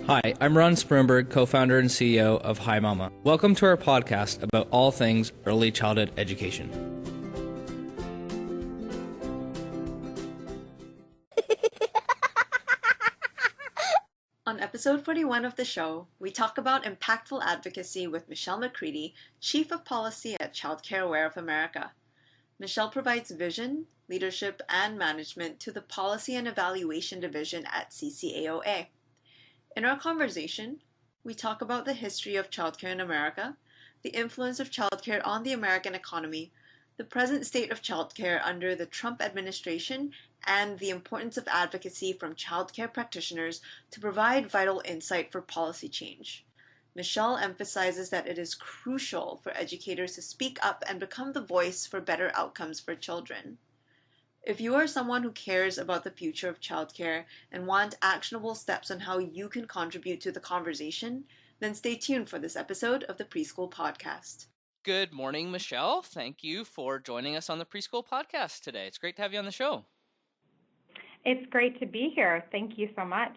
Hi, I'm Ron Sprinberg, co-founder and CEO of Hi Mama. Welcome to our podcast about all things early childhood education. On episode 41 of the show, we talk about impactful advocacy with Michelle McCready, Chief of Policy at Childcare Aware of America. Michelle provides vision, leadership, and management to the Policy and Evaluation Division at CCAOA. In our conversation, we talk about the history of childcare in America, the influence of childcare on the American economy, the present state of childcare under the Trump administration, and the importance of advocacy from childcare practitioners to provide vital insight for policy change. Michelle emphasizes that it is crucial for educators to speak up and become the voice for better outcomes for children. If you are someone who cares about the future of childcare and want actionable steps on how you can contribute to the conversation, then stay tuned for this episode of the Preschool Podcast. Good morning, Michelle. Thank you for joining us on the Preschool Podcast today. It's great to have you on the show. It's great to be here. Thank you so much.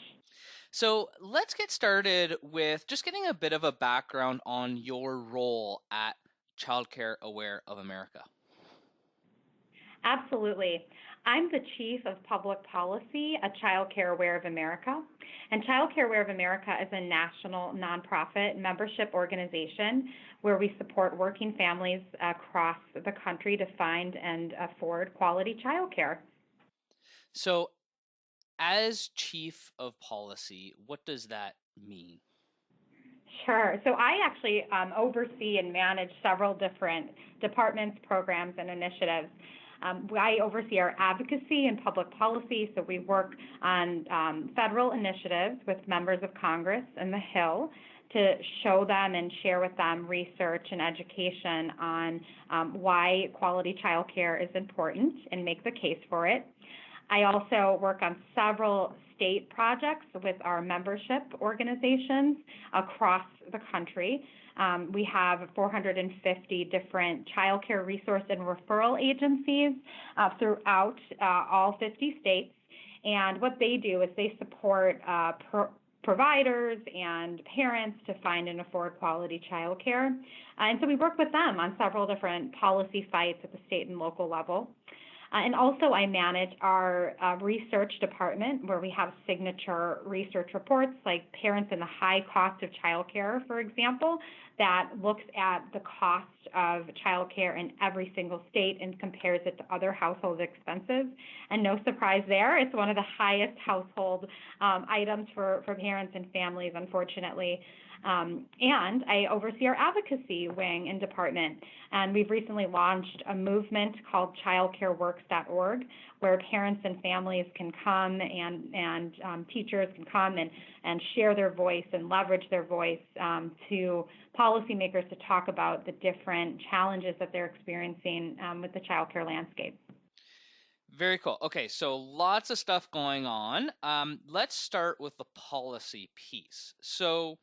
So let's get started with just getting a bit of a background on your role at Childcare Aware of America. Absolutely. I'm the Chief of Public Policy at Childcare Aware of America. And Childcare Aware of America is a national nonprofit membership organization where we support working families across the country to find and afford quality childcare. So as Chief of Policy, what does that mean? Sure. So I actually oversee and manage several different departments, programs, and initiatives. I oversee our advocacy and public policy, so we work on federal initiatives with members of Congress and the Hill to show them and share with them research and education on why quality childcare is important and make the case for it. I also work on several state projects with our membership organizations across the country. We have 450 different childcare resource and referral agencies throughout all 50 states. And what they do is they support providers and parents to find and afford quality childcare. And so we work with them on several different policy fights at the state and local level. And also I manage our research department where we have signature research reports like Parents and the High Cost of Childcare, for example, that looks at the cost of childcare in every single state and compares it to other household expenses. And no surprise there, it's one of the highest household items for parents and families, unfortunately. And I oversee our advocacy wing and department. And we've recently launched a movement called childcareworks.org, where parents and families can come and teachers can come and share their voice and leverage their voice to policymakers to talk about the different challenges that they're experiencing with the childcare landscape. Very cool. Okay, so lots of stuff going on. Let's start with the policy piece. So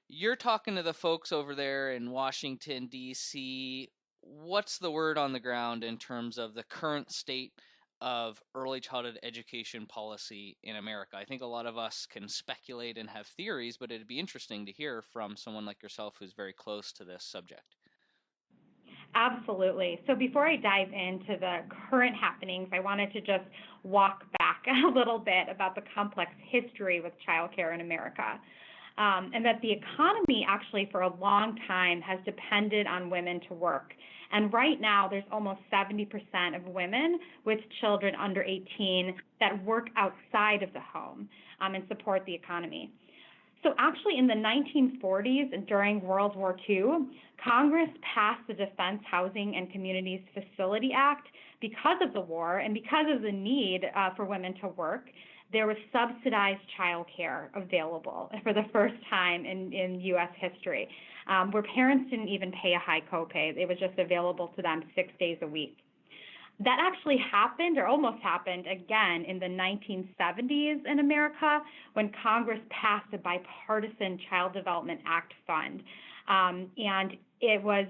you're talking to the folks over there in Washington, D.C. What's the word on the ground in terms of the current state of early childhood education policy in America? I think a lot of us can speculate and have theories, but it'd be interesting to hear from someone like yourself who's very close to this subject. Absolutely. So before I dive into the current happenings, I wanted to just walk back a little bit about the complex history with childcare in America. And that the economy actually for a long time has depended on women to work. And right now, there's almost 70% of women with children under 18 that work outside of the home and support the economy. So actually in the 1940s and during World War II, Congress passed the Defense Housing and Communities Facility Act because of the war and because of the need for women to work. There was subsidized childcare available for the first time in U.S. history, where parents didn't even pay a high copay. It was just available to them 6 days a week. That actually happened, or almost happened, again in the 1970s in America when Congress passed a bipartisan Child Development Act fund. And it was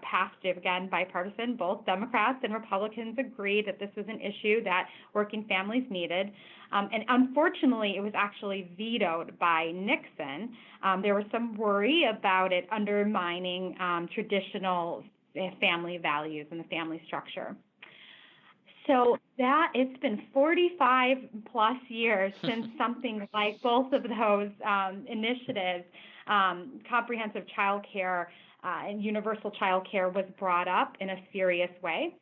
passed, again, bipartisan. Both Democrats and Republicans agreed that this was an issue that working families needed. And unfortunately, it was actually vetoed by Nixon. There was some worry about it undermining traditional family values and the family structure. So that it's been 45 plus years since something like both of those initiatives, comprehensive child care and universal child care, was brought up in a serious way.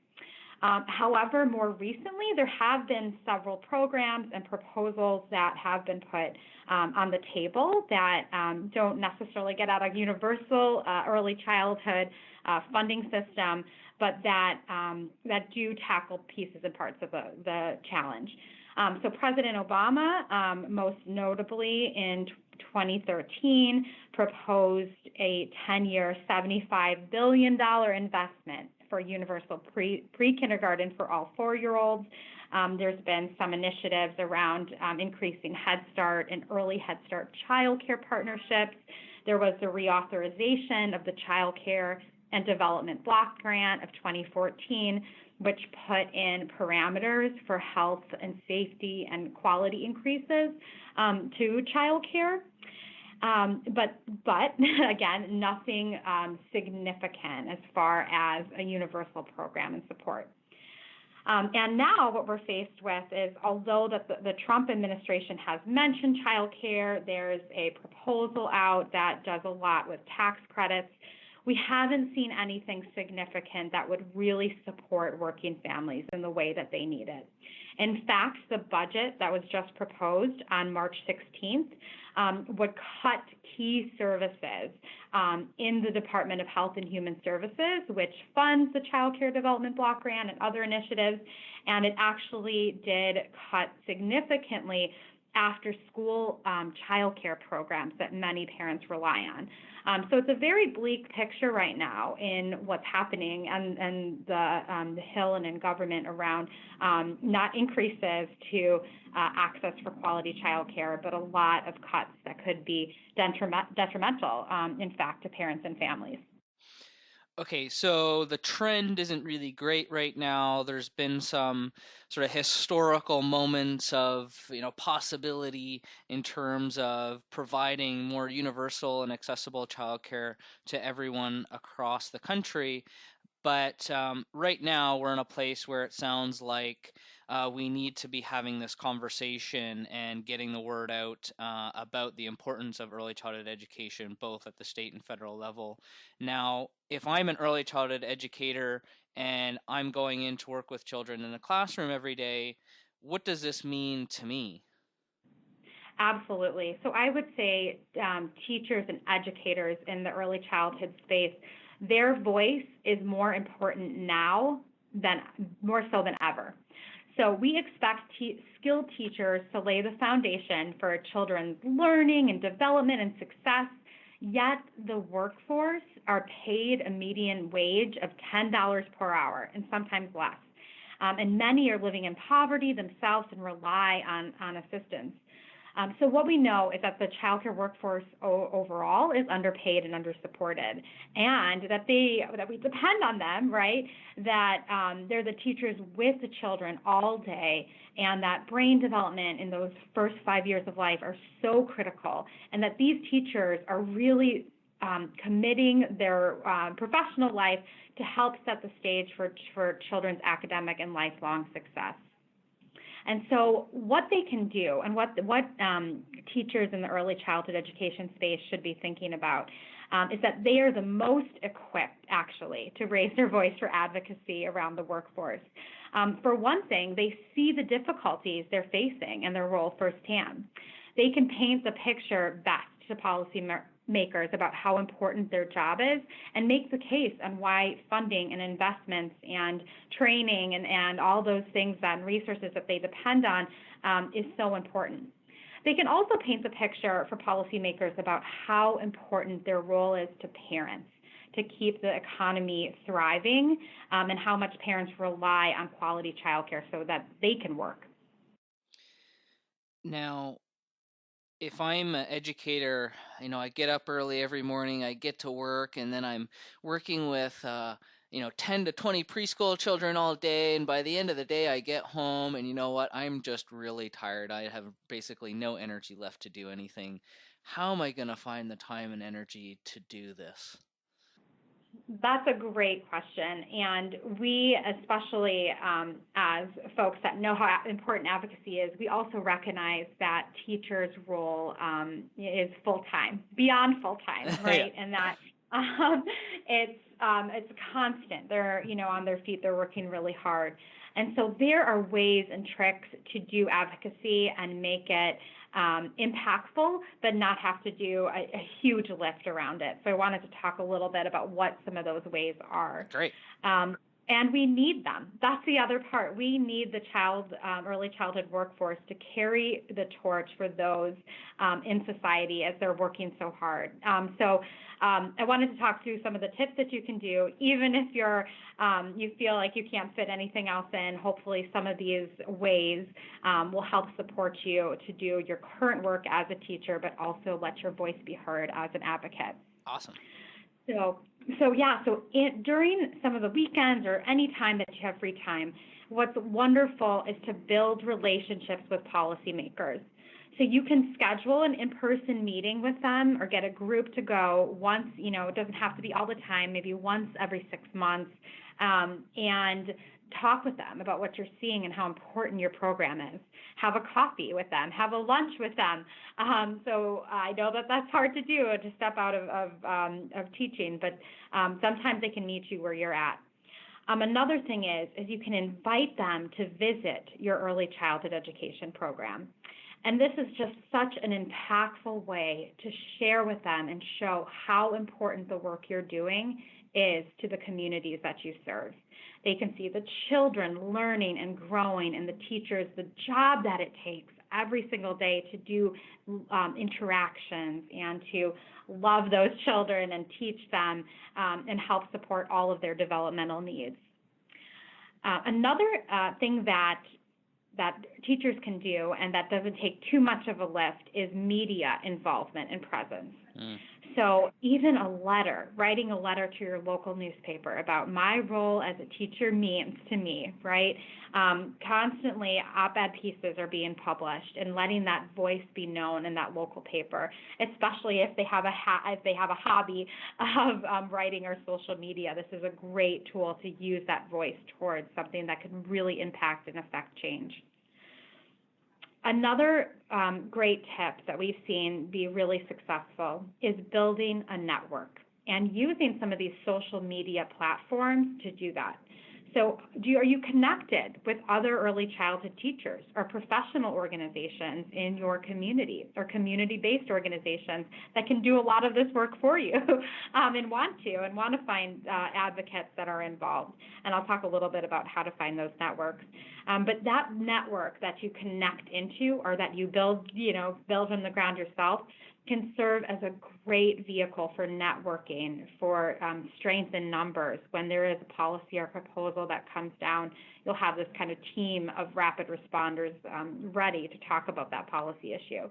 However, more recently, there have been several programs and proposals that have been put on the table that don't necessarily get at a universal early childhood funding system, but that do tackle pieces and parts of the challenge. So President Obama, most notably in 2013, proposed a 10-year, $75 billion investment for universal pre-kindergarten for all 4-year-olds. There's been some initiatives around increasing Head Start and early Head Start child care partnerships. There was the reauthorization of the Child Care and Development Block Grant of 2014, which put in parameters for health and safety and quality increases to child care. But again, nothing significant as far as a universal program and support. And now what we're faced with is, although that the Trump administration has mentioned child care, there's a proposal out that does a lot with tax credits. We haven't seen anything significant that would really support working families in the way that they need it. In fact, the budget that was just proposed on March 16th would cut key services in the Department of Health and Human Services, which funds the Child Care Development Block Grant and other initiatives, and it actually did cut significantly after-school child care programs that many parents rely on. So it's a very bleak picture right now in what's happening and the Hill and in government around not increases to access for quality child care, but a lot of cuts that could be detrimental, in fact, to parents and families. Okay, so the trend isn't really great right now. There's been some sort of historical moments of, possibility in terms of providing more universal and accessible childcare to everyone across the country. But right now, we're in a place where it sounds like we need to be having this conversation and getting the word out about the importance of early childhood education, both at the state and federal level. Now, if I'm an early childhood educator and I'm going in to work with children in a classroom every day, what does this mean to me? Absolutely. So I would say teachers and educators in the early childhood space, their voice is more important now more so than ever. So we expect skilled teachers to lay the foundation for children's learning and development and success, yet the workforce are paid a median wage of $10 per hour and sometimes less. And many are living in poverty themselves and rely on assistance. So what we know is that the childcare workforce overall is underpaid and undersupported, and that we depend on them, right? That they're the teachers with the children all day, and that brain development in those first 5 years of life are so critical, and that these teachers are really committing their professional life to help set the stage for children's academic and lifelong success. And so what they can do and what teachers in the early childhood education space should be thinking about is that they are the most equipped, actually, to raise their voice for advocacy around the workforce. For one thing, they see the difficulties they're facing in their role firsthand. They can paint the picture best to policymakers about how important their job is and make the case on why funding and investments and training and all those things and resources that they depend on is so important. They can also paint the picture for policymakers about how important their role is to parents to keep the economy thriving and how much parents rely on quality childcare so that they can work. Now, if I'm an educator, I get up early every morning, I get to work, and then I'm working with, 10 to 20 preschool children all day. And by the end of the day, I get home, and you know what? I'm just really tired. I have basically no energy left to do anything. How am I going to find the time and energy to do this? That's a great question. And we, especially as folks that know how important advocacy is, we also recognize that teachers' role is full time, beyond full time, Yeah. right? And that um, it's constant. They're on their feet. They're working really hard. And so there are ways and tricks to do advocacy and make it impactful, but not have to do a huge lift around it. So I wanted to talk a little bit about what some of those ways are. Great. And we need them. That's the other part. We need the early childhood workforce to carry the torch for those in society as they're working so hard. I wanted to talk through some of the tips that you can do, even if you feel like you can't fit anything else in. Hopefully, some of these ways will help support you to do your current work as a teacher, but also let your voice be heard as an advocate. Awesome. During some of the weekends or any time that you have free time, what's wonderful is to build relationships with policymakers. So you can schedule an in-person meeting with them or get a group to go once, it doesn't have to be all the time, maybe once every 6 months, and talk with them about what you're seeing and how important your program is. Have a coffee with them, have a lunch with them. So I know that that's hard to do, to step out of teaching, but sometimes they can meet you where you're at. Another thing is you can invite them to visit your early childhood education program. And this is just such an impactful way to share with them and show how important the work you're doing is to the communities that you serve. They can see the children learning and growing, and the teachers, the job that it takes every single day to do interactions and to love those children and teach them and help support all of their developmental needs. Another thing that teachers can do, and that doesn't take too much of a lift, is media involvement and presence. So even writing a letter to your local newspaper about my role as a teacher means to me, right? Constantly op-ed pieces are being published, and letting that voice be known in that local paper, especially if they have a hobby of writing or social media. This is a great tool to use that voice towards something that can really impact and affect change. Another great tip that we've seen be really successful is building a network and using some of these social media platforms to do that. So are you connected with other early childhood teachers or professional organizations in your community, or community-based organizations that can do a lot of this work for you and want to find advocates that are involved? And I'll talk a little bit about how to find those networks. But that network that you connect into, or that you build from the ground yourself, can serve as a great vehicle for networking, for strength in numbers. When there is a policy or proposal that comes down, you'll have this kind of team of rapid responders ready to talk about that policy issue.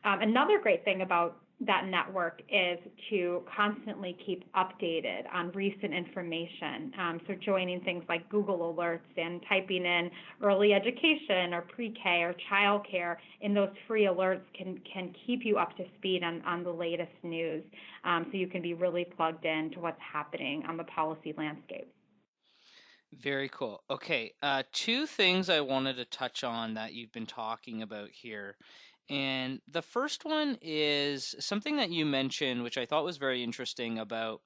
Another great thing about that network is to constantly keep updated on recent information. So joining things like Google Alerts and typing in early education or pre-K or childcare in those free alerts can keep you up to speed on the latest news, so you can be really plugged in to what's happening on the policy landscape. Very cool. Okay, two things I wanted to touch on that you've been talking about here. And the first one is something that you mentioned, which I thought was very interesting, about,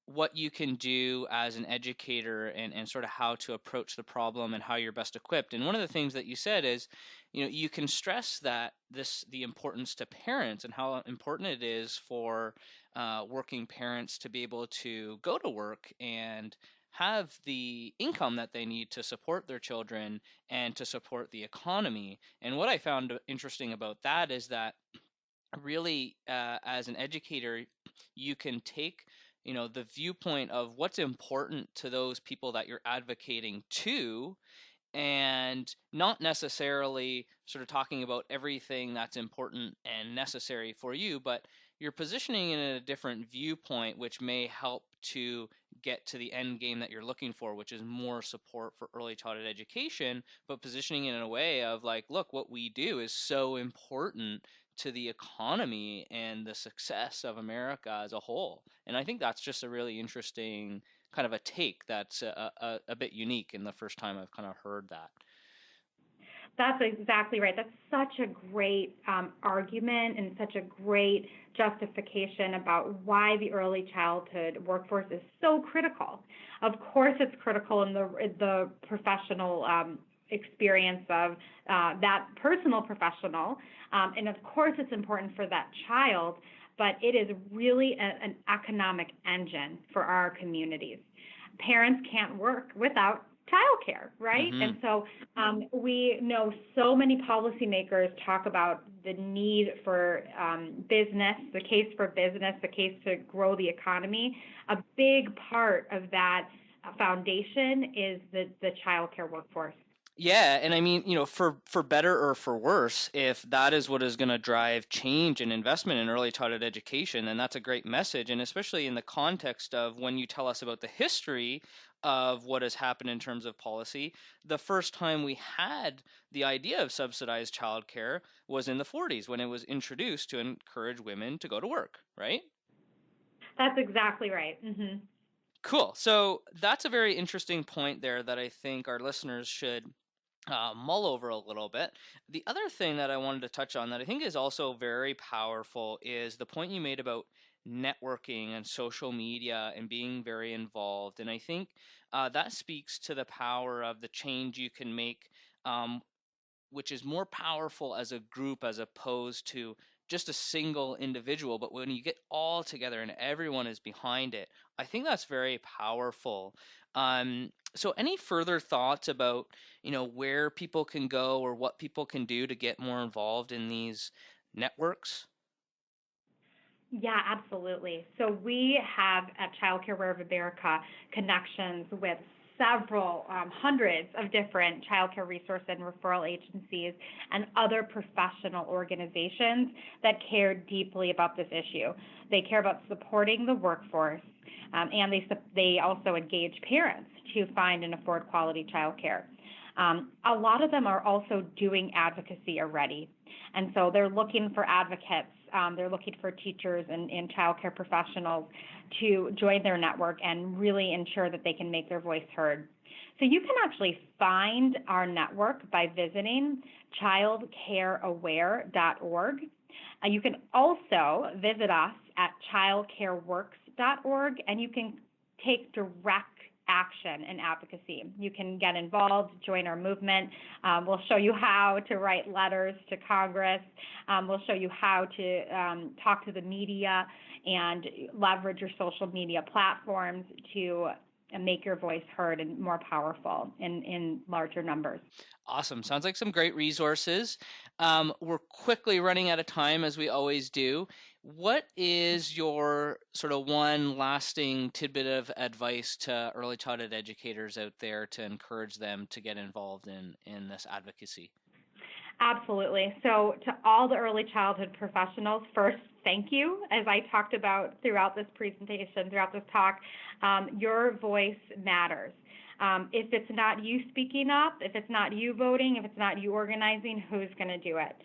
what you can do as an educator, and sort of how to approach the problem and how you're best equipped. And one of the things that you said is, you can stress that the importance to parents and how important it is for working parents to be able to go to work and have the income that they need to support their children and to support the economy. And what I found interesting about that is that really, as an educator, you can take the viewpoint of what's important to those people that you're advocating to, and not necessarily sort of talking about everything that's important and necessary for you, but you're positioning it in a different viewpoint, which may help to get to the end game that you're looking for, which is more support for early childhood education, but positioning it in a way of like, look, what we do is so important to the economy and the success of America as a whole. And I think that's just a really interesting kind of a take that's a bit unique, and the first time I've kind of heard that. That's exactly right. That's such a great argument and such a great justification about why the early childhood workforce is so critical. Of course, it's critical in the professional experience of that personal professional, and of course, it's important for that child. But it is really an economic engine for our communities. Parents can't work without childcare, right? Mm-hmm. And so we know so many policymakers talk about the need for business, the case for business, the case to grow the economy. A big part of that foundation is the childcare workforce. Yeah, and I mean, for better or for worse, if that is what is going to drive change and investment in early childhood education, then that's a great message. And especially in the context of when you tell us about the history of what has happened in terms of policy, the first time we had the idea of subsidized childcare was in the 40s when it was introduced to encourage women to go to work, right? That's exactly right. Mm-hmm. Cool. So that's a very interesting point there that I think our listeners should mull over a little bit. The other thing that I wanted to touch on that I think is also very powerful is the point you made about networking and social media and being very involved. And I think that speaks to the power of the change you can make, which is more powerful as a group as opposed to just a single individual. But when you get all together and everyone is behind it, I think that's very powerful. So any further thoughts about, where people can go or what people can do to get more involved in these networks? Yeah, absolutely. So we have at Child Care Aware of America connections with several hundreds of different child care resource and referral agencies and other professional organizations that care deeply about this issue. They care about supporting the workforce, and they also engage parents to find and afford quality child care. A lot of them are also doing advocacy already, and so they're looking for advocates. They're looking for teachers and child care professionals to join their network and really ensure that they can make their voice heard. So you can actually find our network by visiting childcareaware.org. You can also visit us at childcareworks.org, and you can take direct action and advocacy. You can get involved, join our movement. We'll show you how to write letters to Congress. We'll show you how to talk to the media and leverage your social media platforms to make your voice heard and more powerful in larger numbers. Awesome. Sounds like some great resources. We're quickly running out of time, as we always do. What is your sort of one lasting tidbit of advice to early childhood educators out there to encourage them to get involved in this advocacy? Absolutely. So to all the early childhood professionals, first, thank you. As I talked about throughout this presentation, throughout this talk, your voice matters. If it's not you speaking up, if it's not you voting, if it's not you organizing, who's going to do it?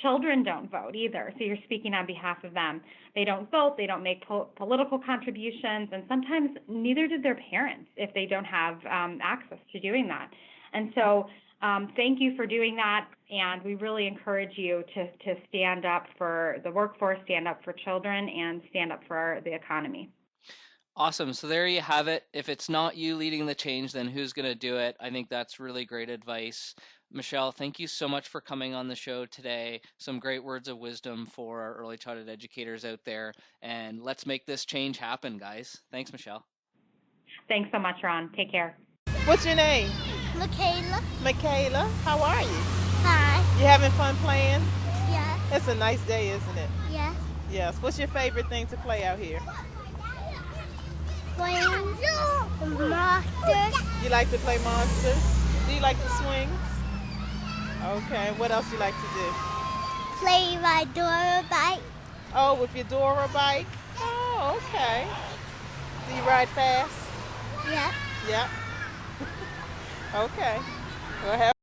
Children don't vote either, so you're speaking on behalf of them. They don't vote, they don't make political contributions, and sometimes neither did their parents if they don't have access to doing that. And so thank you for doing that, and we really encourage you to stand up for the workforce, stand up for children, and stand up for the economy. Awesome. So there you have it. If it's not you leading the change, then who's going to do it? I think that's really great advice. Michelle, thank you so much for coming on the show today. Some great words of wisdom for our early childhood educators out there. And let's make this change happen, guys. Thanks, Michelle. Thanks so much, Ron. Take care. What's your name? Michaela. Michaela. How are you? Hi. You having fun playing? Yes. It's a nice day, isn't it? Yes. Yes. What's your favorite thing to play out here? Playing monsters. You like to play monsters? Do you like the swings? Okay. What else you like to do? Play my Dora bike. Oh, with your Dora bike? Oh, okay. Do you ride fast? Yeah. Yep. Okay. Well, have